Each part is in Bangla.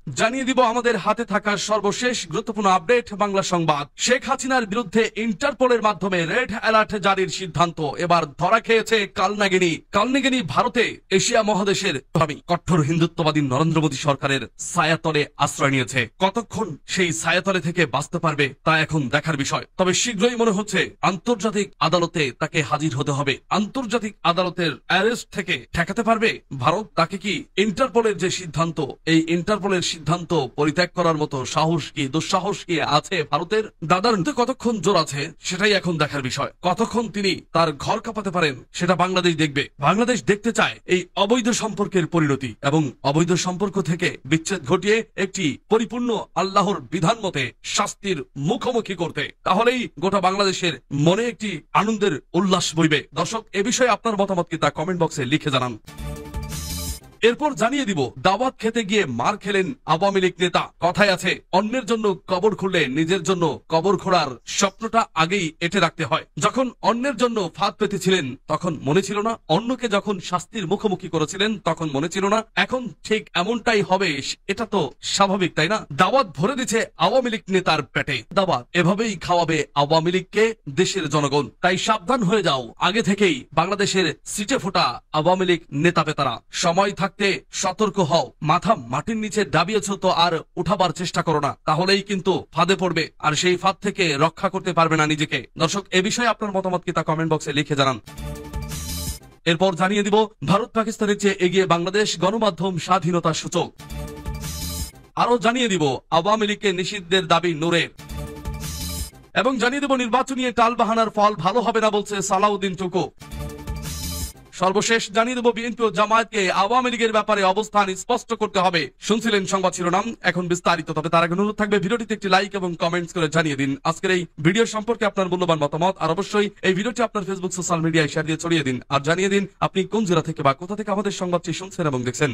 জানিয়ে দিব আমাদের হাতে থাকা সর্বশেষ গুরুত্বপূর্ণ আপডেট বাংলা সংবাদ। শেখ হাসিনার বিরুদ্ধে ইন্টারপোলের মাধ্যমে রেড অ্যালার্ট জারির সিদ্ধান্ত এবার ধরা খেয়েছে কালনাগিনী ভারতে এশিয়া মহাদেশের কঠোর হিন্দুত্ববাদী নরেন্দ্র মোদী সরকারের ছায়াতলে আশ্রয় নিয়েছে। কতক্ষণ সেই ছায়াতলে থেকে বাঁচতে পারবে তা এখন দেখার বিষয়। তবে শীঘ্রই মনে হচ্ছে আন্তর্জাতিক আদালতে তাকে হাজির হতে হবে। আন্তর্জাতিক আদালতের অ্যারেস্ট থেকে ঠেকাতে পারবে ভারত তাকে কি? ইন্টারপোলের যে সিদ্ধান্ত, এই ইন্টারপোলের সিদ্ধান্ত পরিত্যাগ করার মতো সাহস কি, দুঃসাহস কি আছে ভারতের? দাদার কতক্ষণ জোর আছে সেটাই এখন দেখার বিষয়। কতক্ষণ তিনি তার ঘর কাঁপাতে পারেন সেটা বাংলাদেশ দেখবে। বাংলাদেশ দেখতে চায় এই অবৈধ সম্পর্কের পরিণতি এবং অবৈধ সম্পর্ক থেকে বিচ্ছেদ ঘটিয়ে একটি পরিপূর্ণ আল্লাহর বিধান মতে শাস্তির মুখোমুখি করতে। তাহলেই গোটা বাংলাদেশের মনে একটি আনন্দের উল্লাস বইবে। দর্শক, এ বিষয়ে আপনার মতামত কি তা কমেন্ট বক্সে লিখে জানান। এরপর জানিয়ে দিব, দাওয়াত খেতে গিয়ে মার খেলেন আওয়ামী লীগ নেতা। কথায় আছে, অন্যের জন্য কবর খুঁড়লে নিজের জন্য কবর খোঁড়ার স্বপ্নটা আগেই এঁটে রাখতে হয়। যখন অন্যের জন্য ফাঁদ পেতেছিলেন তখন মনে ছিল না, অন্যকে যখন শাস্তির মুখোমুখি করেছিলেন তখন মনে ছিল না, এখন ঠিক এমনটাই হবে, এটা তো স্বাভাবিক, তাই না? দাওয়াত ভরে দিচ্ছে আওয়ামী লীগ নেতার পেটে। দাওয়াত এভাবেই খাওয়াবে আওয়ামী লীগকে দেশের জনগণ। তাই সাবধান হয়ে যাও, আগে থেকেই বাংলাদেশের সিটে ফোটা আওয়ামী লীগ নেতা পেতারা। সময় থাকতে সতর্ক হও। মাথা মাটির নিচে দাবিয়েছ তো আর উঠাবার চেষ্টা করো না, তাহলেই কিন্তু ফাঁদে পড়বে, আর সেই ফাঁদ থেকে রক্ষা করতে পারবে না নিজেকে। দর্শক, এ বিষয়ে আপনার মতামত কি তা কমেন্ট বক্সে লিখে জানান। এরপর জানিয়ে দিব, ভারত পাকিস্তানের চেয়ে এগিয়ে বাংলাদেশ, গণমাধ্যম স্বাধীনতা সূচক। আরো জানিয়ে দিব, আওয়ামী লীগকে নিষিদ্ধের দাবি নূরের। এবং জানিয়ে দেব, নির্বাচনী টালবাহানার ফল ভালো হবে না বলছে সালাউদ্দিন টুকু। সর্বশেষ জানিয়ে দেব, বিএনপি ও জামায়াতকে আওয়ামী লীগের ব্যাপারে অবস্থান স্পষ্ট করতে হবে। শুনছিলেন সংবাদ শিরোনাম, এখন বিস্তারিত। তবে তার আগে অনুরোধ থাকবে, ভিডিওটিতে একটি লাইক এবং কমেন্টস করে জানিয়ে দিন আজকের এই ভিডিও সম্পর্কে আপনার মূল্যবান মতামত। আর অবশ্যই এই ভিডিওটি আপনার ফেসবুক সোশ্যাল মিডিয়ায় শেয়ার দিয়ে ছড়িয়ে দিন। আর জানিয়ে দিন আপনি কোন জেলা থেকে বা কোথা থেকে আমাদের সংবাদটি শুনছেন এবং দেখছেন।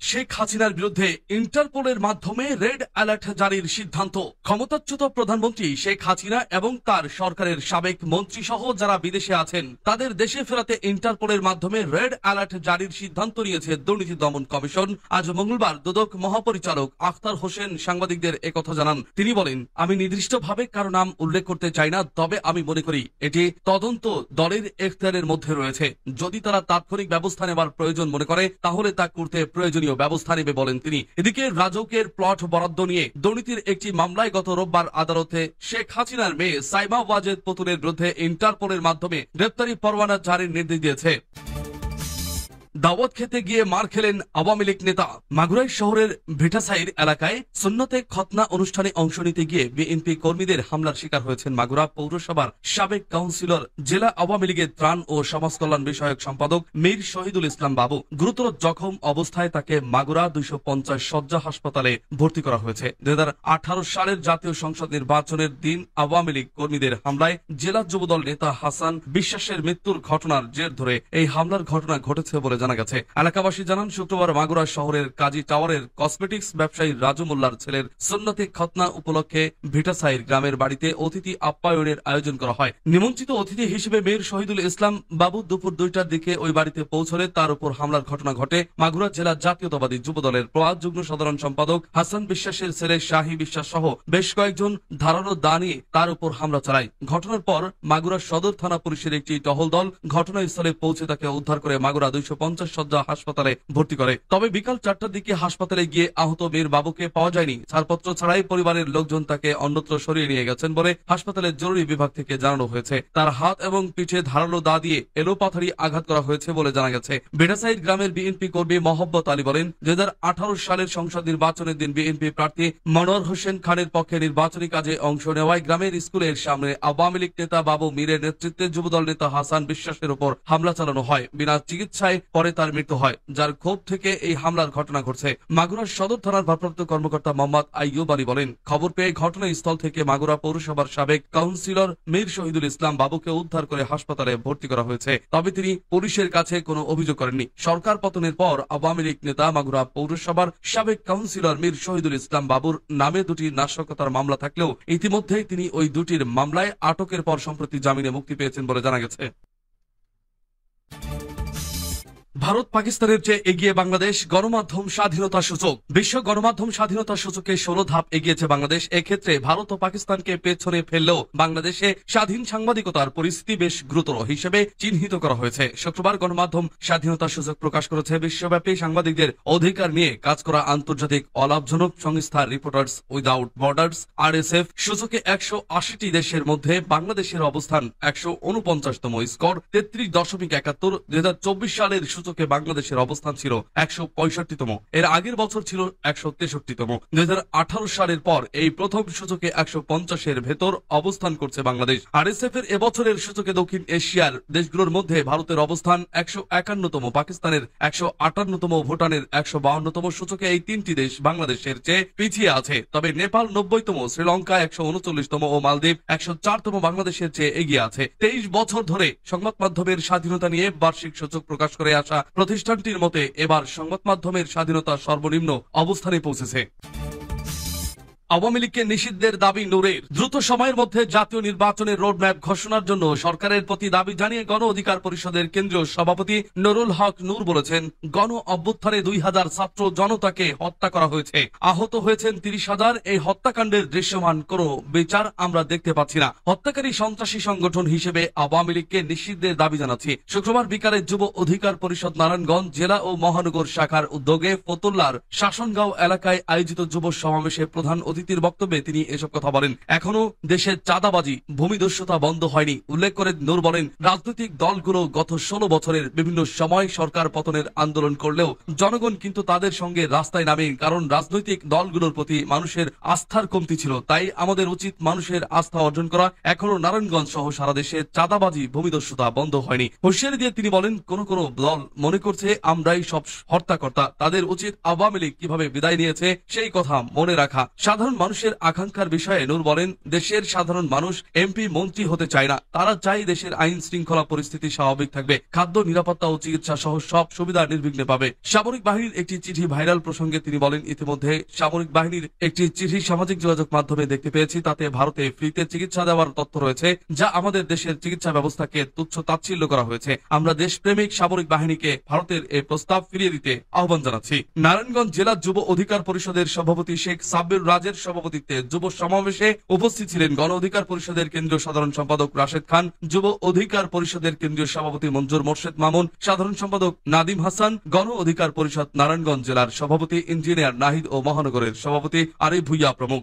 শেখ হাসিনার বিরুদ্ধে ইন্টারপোলের মাধ্যমে রেড অ্যালার্ট জারির সিদ্ধান্ত। ক্ষমতাচ্যুত প্রধানমন্ত্রী শেখ হাসিনা এবং তার সরকারের সাবেক মন্ত্রী সহ যারা বিদেশে আছেন তাদের দেশে ফেরাতে ইন্টারপোলের মাধ্যমে রেড অ্যালার্ট জারির সিদ্ধান্ত নিয়েছে দুর্নীতি দমন কমিশন। আজ মঙ্গলবার দুদক মহাপরিচালক আখতার হোসেন সাংবাদিকদের একথা জানান। তিনি বলেন, আমি নির্দিষ্টভাবে কারো নাম উল্লেখ করতে চাই না, তবে আমি মনে করি এটি তদন্ত দলের এখতিয়ারের মধ্যে রয়েছে। যদি তারা তাৎক্ষণিক ব্যবস্থা নেবার প্রয়োজন মনে করে তাহলে তা করতে প্রয়োজনীয় ব্যবস্থা নেবে বলেন তিনি। এদিকে রাজৌকের প্লট বরাদ্দ নিয়ে দুর্নীতির একটি মামলায় গত রোববার আদালতে শেখ হাসিনার মেয়ে সাইমা ওয়াজেদ পুতুলের বিরুদ্ধে ইন্টারপোলের মাধ্যমে গ্রেপ্তারি পরোয়ানা জারির নির্দেশ দিয়েছে। দাওয়াত খেতে গিয়ে মার খেলেন আওয়ামী লীগ নেতা। মাগুরাই শহরের ভিটাসাইর এলাকায় সুন্নতে খতনা অনুষ্ঠানে অংশ নিতে গিয়ে বিএনপি কর্মীদের হামলার শিকার হয়েছেন মাগুরা পৌরসভার সাবেক কাউন্সিলর, জেলা আওয়ামী লীগের ত্রাণ ও সমাজ কল্যাণ বিষয়ক সম্পাদক মীর শহীদুল ইসলাম বাবু। গুরুতর জখম অবস্থায় তাকে মাগুরা 250 শয্যা হাসপাতালে ভর্তি করা হয়েছে। 2018 সালের জাতীয় সংসদ নির্বাচনের দিন আওয়ামী লীগ কর্মীদের হামলায় জেলা যুবদল নেতা হাসান বিশ্বাসের মৃত্যুর ঘটনার জের ধরে এই হামলার ঘটনা ঘটেছে বলে জানা গেছে। এলাকাবাসী জানান, শুক্রবার মাগুরা শহরের কাজী টাওয়ারের কসমেটিক্স ব্যবসায়ী রাজু মোল্লার ছেলের সুন্নতে খতনা উপলক্ষে ভিটাসাইর গ্রামের বাড়িতে অতিথি আপ্যায়নের আয়োজন করা হয়। নিমন্ত্রিত অতিথি হিসেবে মীর শহীদুল ইসলাম বাবু দুপুর 2টার দিকে ওই বাড়িতে পৌঁছলে তার উপর হামলার ঘটনা ঘটে। মাগুরা জেলা জাতীয়তাবাদী যুবদলের প্রয়াত যুগ্ম সাধারণ সম্পাদক হাসান বিশ্বাসের ছেলে শাহী বিশ্বাস সহ বেশ কয়েকজন ধারালো দা নিয়ে তার উপর হামলা চালায়। ঘটনার পর মাগুরা সদর থানা পুলিশের একটি টহল দল ঘটনাস্থলে পৌঁছে তাকে উদ্ধার করে মাগুরা 250 শয্যা হাসপাতালে ভর্তি করে। তবে বিকাল 4টার দিকে হাসপাতালে গিয়ে আহত মীর বাবুকে পাওয়া যায়নি। ছাড়পত্র ছাড়াই পরিবারের লোকজন তাকে অন্যত্র সরিয়ে নিয়ে গেছেন বলে হাসপাতালের জরুরি বিভাগ থেকে জানানো হয়েছে। তার হাত এবং পিঠে ধারালো দা দিয়ে এলোপাথারি আঘাত করা হয়েছে বলে জানা গেছে। বেড়াসাইড গ্রামের বিএনপি কর্মী মোহাম্মদ আলী বলেন, 2018 সালের সংসদ নির্বাচনের দিন বিএনপি প্রার্থী মনোয়ার হোসেন খানের পক্ষে নির্বাচনী কাজে অংশ নেওয়ায় গ্রামের স্কুলের সামনে আওয়ামী লীগ নেতা বাবু মীরের নেতৃত্বে যুবদল নেতা হাসান বিশ্বাসের উপর হামলা চালানো হয়। বিনা চিকিৎসায় পরে তার মৃত্যু হয়, যার ক্ষোভ থেকে এই হামলার ঘটনা ঘটছে। মাগুরা সদর থানার ভারপ্রাপ্ত কর্মকর্তা মোহাম্মদ আইয়ুব আলী বলেন, খবর পেয়ে ঘটনাস্থল থেকে মাগুরা পৌরসভার সাবেক কাউন্সিলর মীর শহীদুল ইসলাম বাবুকে উদ্ধার করে হাসপাতালে ভর্তি করা হয়েছে। তবে তিনি পুলিশের কাছে কোনো অভিযোগ করেননি। সরকার পতনের পর আওয়ামী লীগ নেতা মাগুরা পৌরসভার সাবেক কাউন্সিলর মীর শহীদুল ইসলাম বাবুর নামে 2টি নাশকতার মামলা থাকলেও ইতিমধ্যেই তিনি ওই 2টির মামলায় আটকের পর সম্প্রতি জামিনে মুক্তি পেয়েছেন বলে জানা গেছে। ভারত পাকিস্তানের চেয়ে এগিয়ে বাংলাদেশ গণমাধ্যম স্বাধীনতা সূচক। বিশ্ব গণমাধ্যম স্বাধীনতা সূচকে 16 ধাপ এগিয়েছে বাংলাদেশ। এক্ষেত্রে ভারত ও পাকিস্তানকে পেছনে ফেললেও বাংলাদেশে স্বাধীন সাংবাদিকতার পরিস্থিতি বেশ গুরুতর হিসেবে চিহ্নিত করা হয়েছে। শুক্রবার গণমাধ্যম স্বাধীনতা সূচক প্রকাশ করেছে বিশ্বব্যাপী সাংবাদিকদের অধিকার নিয়ে কাজ করা আন্তর্জাতিক অলাভজনক সংস্থা রিপোর্টার্স উইদাউট বর্ডার্স RSF। সূচকে 180টি দেশের মধ্যে বাংলাদেশের অবস্থান 149তম, স্কোর 33.71। 2024 সালের সূচকে বাংলাদেশের অবস্থান ছিল 165তম, এর আগের বছর ছিল 163তম। 2018 সালের পর এই প্রথম সূচকে 150-এর ভেতর অবস্থান করছে বাংলাদেশ। RSF এর এবছরের সূচকে দক্ষিণ এশিয়ার দেশগুলোর মধ্যে ভারতের অবস্থান 151তম, পাকিস্তানের 158তম, ভুটানের 152তম। সূচকে এই তিনটি দেশ বাংলাদেশের চেয়ে পিছিয়ে আছে, তবে নেপাল 90তম, শ্রীলঙ্কা 139তম ও মালদ্বীপ 104তম বাংলাদেশের চেয়ে এগিয়ে আছে। 23 বছর ধরে সংবাদ মাধ্যমের স্বাধীনতা নিয়ে বার্ষিক সূচক প্রকাশ করে আসা প্রতিষ্ঠানটির মতে এবার সংবাদ মাধ্যমের স্বাধীনতা সর্বনিম্ন অবস্থানে পৌঁছেছে। আওয়ামী লীগকে নিষিদ্ধের দাবি নূরের। দ্রুত সময়ের মধ্যে জাতীয় নির্বাচনের রোডম্যাপ ঘোষণার জন্য সরকারের প্রতি দাবি জানিয়ে গণ অধিকার পরিষদের কেন্দ্রীয় সভাপতি নুরুল হক নূর বলেছেন, গণ অভ্যুত্থানে 2000 ছাত্র জনতাকে হত্যা করা হয়েছে, আহত হয়েছেন 30,000। এই হত্যাকাণ্ডের দৃশ্যমান কোনো বিচার আমরা দেখতে পাচ্ছি না। হত্যাকারী সন্ত্রাসী সংগঠন হিসেবে আওয়ামী লীগকে নিষিদ্ধের দাবি জানাচ্ছি। শুক্রবার বিকালে যুব অধিকার পরিষদ নারায়ণগঞ্জ জেলা ও মহানগর শাখার উদ্যোগে ফতুল্লার শাসনগাঁও এলাকায় আয়োজিত যুব সমাবেশে প্রধান অতিথির বক্তব্যে তিনি এসব কথা বলেন। এখনো দেশের চাঁদাবাজি, ভূমিদস্যুতা বন্ধ হয়নি। উল্লেখ করে নূর বলেন, রাজনৈতিক দলগুলো গত 16 বছরের বিভিন্ন সময় সরকার পতনের আন্দোলন করলেও জনগণ কিন্তু তাদের সঙ্গে রাস্তায় নামে, কারণ রাজনৈতিক দলগুলোর প্রতি মানুষের আস্থার কমতি ছিল। তাই আমাদের উচিত মানুষের আস্থা অর্জন করা। এখনো নারায়ণগঞ্জ সহ সারা দেশে চাঁদাবাজি, ভূমিদস্যুতা বন্ধ হয়নি। হুঁশিয়ারি দিয়ে তিনি বলেন, কোন কোন দল মনে করছে আমরাই সব হত্যাকর্তা, তাদের উচিত আওয়ামী লীগ কিভাবে বিদায় নিয়েছে সেই কথা মনে রাখা। সাধারণ মানুষের আকাঙ্ক্ষার বিষয়ে নূর বলেন, দেশের সাধারণ মানুষ এমপি মন্ত্রী হতে চায় না, তারা চায় দেশের আইন শৃঙ্খলা পরিস্থিতি স্বাভাবিক থাকবে, খাদ্য নিরাপত্তা ও চিকিৎসা সহ সব সুবিধা নির্বিঘ্নে পাবে। সামরিক বাহিনীর একটি চিঠি ভাইরাল প্রসঙ্গে তিনি বলেন, ইতিমধ্যে সামরিক বাহিনীর একটি চিঠি সামাজিক যোগাযোগ মাধ্যমে দেখতে পেয়েছি, তাতে ভারতে ফ্রিতে চিকিৎসা দেওয়ার তথ্য রয়েছে, যা আমাদের দেশের চিকিৎসা ব্যবস্থাকে তুচ্ছ তাচ্ছিল্য করা হয়েছে। আমরা দেশপ্রেমিক সামরিক বাহিনীকে ভারতের এই প্রস্তাব ফিরিয়ে দিতে আহ্বান জানাচ্ছি। নারায়ণগঞ্জ জেলা যুব অধিকার পরিষদের সভাপতি শেখ সাব্বির রাজের সভাপতিত্বে যুব সমাবেশে উপস্থিত ছিলেন গণ অধিকার পরিষদের কেন্দ্রীয় সাধারণ সম্পাদক রাশেদ খান, যুব অধিকার পরিষদের কেন্দ্রীয় সভাপতি মঞ্জুর মোর্শেদ মামুন, সাধারণ সম্পাদক নাদিম হাসান, গণ অধিকার পরিষদ নারায়ণগঞ্জ জেলার সভাপতি ইঞ্জিনিয়ার নাহিদ ও মহানগরের সভাপতি আরিফ ভুইয়া প্রমুখ।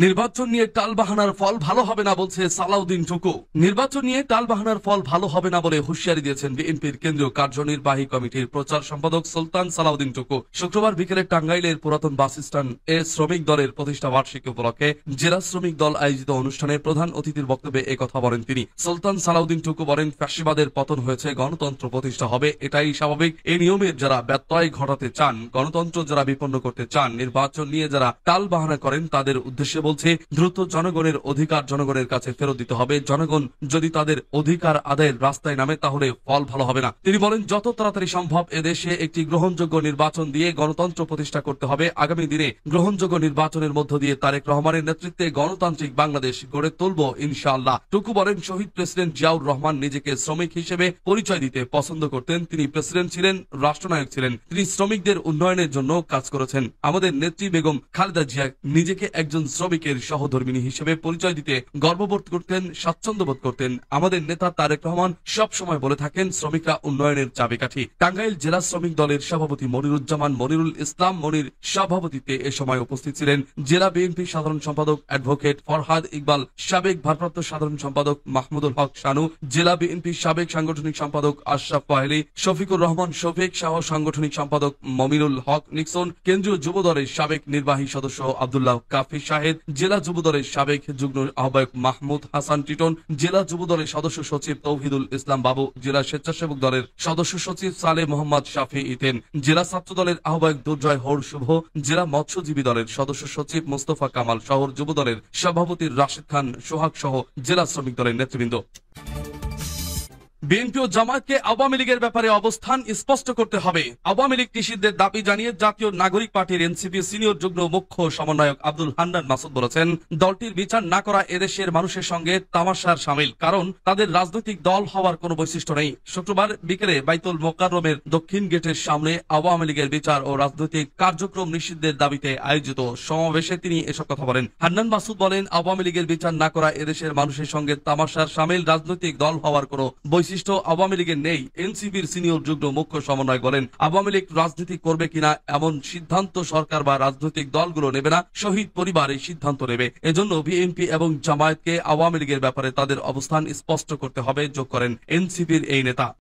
নির্বাচন নিয়ে টালবাহানার ফল ভালো হবে না বলছে সালাউদ্দিন টুকু। নির্বাচন নিয়ে টালবাহানার ফল ভালো হবে না বলে হুঁশিয়ারি দিয়েছেন বিএনপির কেন্দ্রীয় কার্যনির্বাহী কমিটির প্রচার সম্পাদক সুলতান সালাউদ্দিন টুকু। শুক্রবার বিকেলে টাঙ্গাইলের পুরাতন বাস স্ট্যান্ড শ্রমিক দলের প্রতিষ্ঠা বার্ষিকী উপলক্ষে জেলা শ্রমিক দল আয়োজিত অনুষ্ঠানে প্রধান অতিথির বক্তব্যে একথা বলেন তিনি। সুলতান সালাউদ্দিন টুকু বলেন, ফ্যাসিবাদের পতন হয়েছে, গণতন্ত্র প্রতিষ্ঠা হবে, এটাই স্বাভাবিক। এই নিয়মের যারা ব্যত্যয় ঘটাতে চান, গণতন্ত্র যারা বিপন্ন করতে চান, নির্বাচন নিয়ে যারা টালবাহানা করেন, তাদের উদ্দেশ্যে বলছে, দ্রুত জনগণের অধিকার জনগণের কাছে ফেরত দিতে হবে। জনগণ যদি তাদের অধিকার আদায়ের রাস্তায় নামে তাহলে ফল ভালো হবে না। তিনি বলেন, যত তাড়াতাড়ি সম্ভব এদেশে একটি গ্রহণযোগ্য নির্বাচন দিয়ে গণতন্ত্র প্রতিষ্ঠা করতে হবে। আগামী দিনে গ্রহণযোগ্য নির্বাচনের মধ্য দিয়ে তারেক রহমানের নেতৃত্বে গণতান্ত্রিক বাংলাদেশ গড়ে তুলব ইনশাআল্লাহ। টুকু বলেন, শহীদ প্রেসিডেন্ট জিয়াউর রহমান নিজেকে শ্রমিক হিসেবে পরিচয় দিতে পছন্দ করতেন। তিনি প্রেসিডেন্ট ছিলেন, রাষ্ট্রনায়ক ছিলেন, তিনি শ্রমিকদের উন্নয়নের জন্য কাজ করেছেন। আমাদের নেত্রী বেগম খালেদা জিয়া নিজেকে একজন শ্রমিকের সহধর্মিনী হিসেবে পরিচয় দিতে গর্ববোধ করতেন, স্বাচ্ছন্দ্য বোধ করতেন। আমাদের নেতা তারেক রহমান সব সময় বলে থাকেন, শ্রমিকরা উন্নয়নের চাবিকাঠি। টাঙ্গাইল জেলা শ্রমিক দলের সভাপতি মনিরুজ্জামান মনিরুল ইসলাম মনির সভাপতিত্বে এ সময় উপস্থিত ছিলেন জেলা বিএনপি সাধারণ সম্পাদক অ্যাডভোকেট ফরহাদ ইকবাল, সাবেক ভারপ্রাপ্ত সাধারণ সম্পাদক মাহমুদুল হক শানু, জেলা বিএনপি সাবেক সাংগঠনিক সম্পাদক আশরাফ পাহেলি, শফিকুর রহমান শফিক সহ সাংগঠনিক সম্পাদক মমিনুল হক নিক্সন, কেন্দ্রীয় যুব দলের সাবেক নির্বাহী সদস্য আব্দুল্লাহ কাফি শাহেদ, জেলা যুব দলের সাবেক যুগ্ম আহ্বায়ক মাহমুদ হাসান টিটন, জেলা যুব দলের সদস্য সচিব তৌহিদুল ইসলাম বাবু, জেলা স্বেচ্ছাসেবক দলের সদস্য সচিব সালে মোহাম্মদ শাফি ইতেন, জেলা ছাত্র দলের আহ্বায়ক দুর্জয় হর শুভ, জেলা মৎস্যজীবী দলের সদস্য সচিব মোস্তফা কামাল, শহর যুব দলের সভাপতি রাশেদ খান সোহাগ সহ জেলা শ্রমিক দলের নেতৃবৃন্দ। বিএনপি ও জামায়াতকে আওয়ামী লীগের ব্যাপারে অবস্থান স্পষ্ট করতে হবে। আওয়ামী লীগ নিষিদ্ধের দাবি জানিয়ে জাতীয় নাগরিক পার্টির এনসিপি সিনিয়র যুগ্ম মুখ্য সমন্বয়ক আব্দুল হান্নান মাসুদ বলেছেন, দলটির বিচার না করা এদেশের মানুষের সঙ্গে তামাশার শামিল, কারণ তাদের রাজনৈতিক দল হওয়ার কোনো বৈশিষ্ট্য নেই। শুক্রবার বিকেলে বাইতুল মোকাররমের দক্ষিণ গেটের সামনে আওয়ামী লীগের বিচার ও রাজনৈতিক কার্যক্রম নিষিদ্ধের দাবিতে আয়োজিত সমাবেশে তিনি এসব কথা বলেন। হান্নান মাসুদ বলেন, আওয়ামী লীগের বিচার না করা এদেশের মানুষের সঙ্গে তামাশার শামিল, রাজনৈতিক দল হওয়ার কোনো বৈশিষ্ট্য আওয়ামী লীগের নেই। এনসিপির সিনিয়র যুগ্ম মুখ্য সমন্বয়ক বলেন, আওয়ামী লীগ রাজনীতি করবে কিনা এমন সিদ্ধান্ত সরকার বা রাজনৈতিক দলগুলো নেবে না, শহীদ পরিবার এই সিদ্ধান্ত নেবে। এজন্য বিএনপি এবং জামায়াতকে আওয়ামী লীগের ব্যাপারে তাদের অবস্থান স্পষ্ট করতে হবে, যোগ করেন এনসিপির এই নেতা।